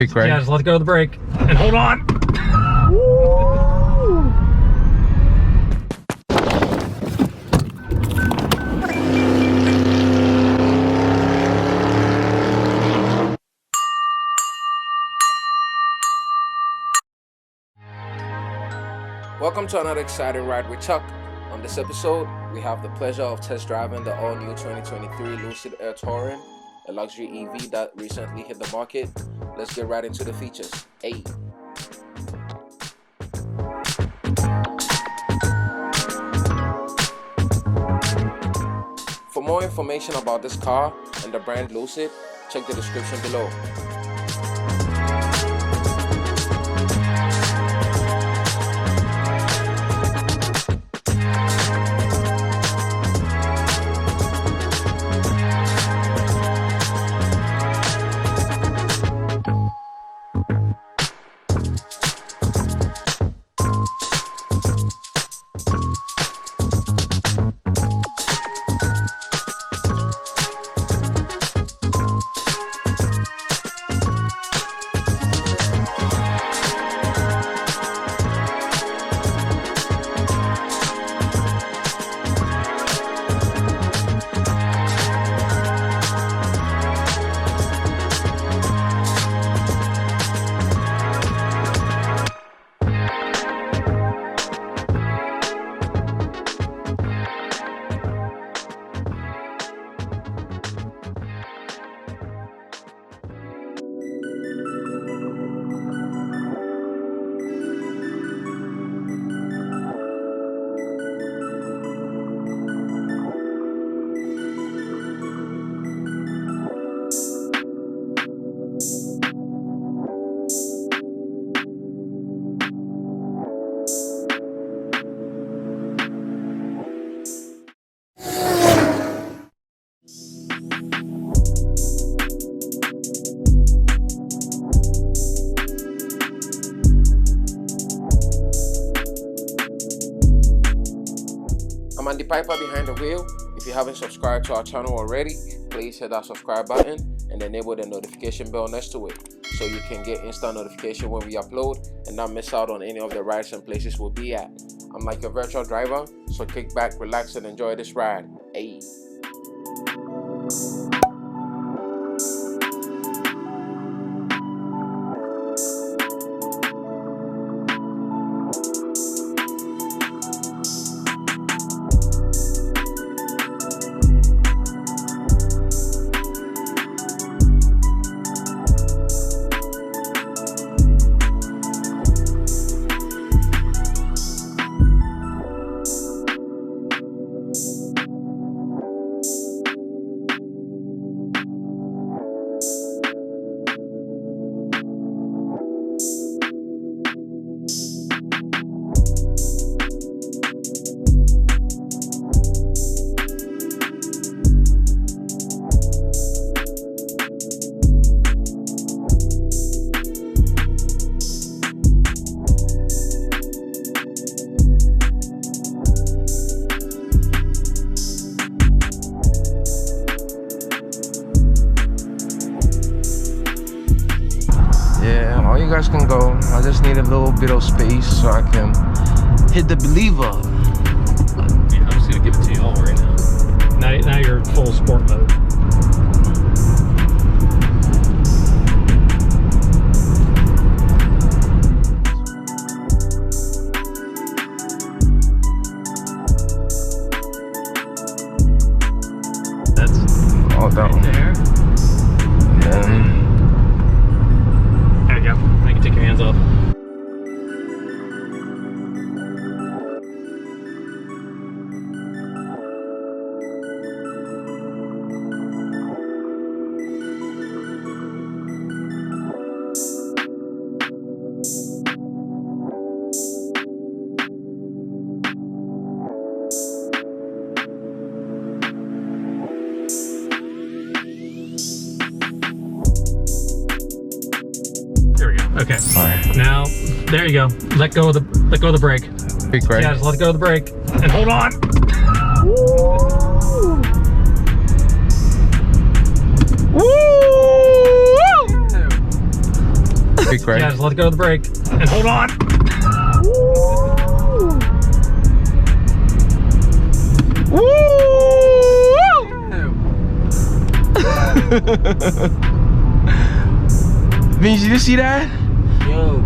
Right? Yeah, just let go of the brake and hold on. Welcome to another exciting ride with Chuck. On this episode, we have the pleasure of test driving the all-new 2023 Lucid Air Touring, a luxury EV that recently hit the market. Let's get right into the features. Hey. For more information about this car and the brand Lucid, check the description below. I'm Andy Piper behind the wheel. If you haven't subscribed to our channel already, please hit that subscribe button and enable the notification bell next to it so you can get instant notification when we upload and not miss out on any of the rides and places we'll be at. I'm like your virtual driver, so kick back, relax, and enjoy this ride. Hey. All you guys can go. I just need a little bit of space so I can hit the believer. Yeah, I'm just gonna give it to you all right now. Now you're in full sport mode. That's all down right there. And Take your hands off. Okay. All right. Now, there you go. Let go of the brake. Right? Yeah, just let go of the brake and hold on. Woo! brake, right? Yeah, just let go of the brake and hold on. Vince, did you see that? Yo.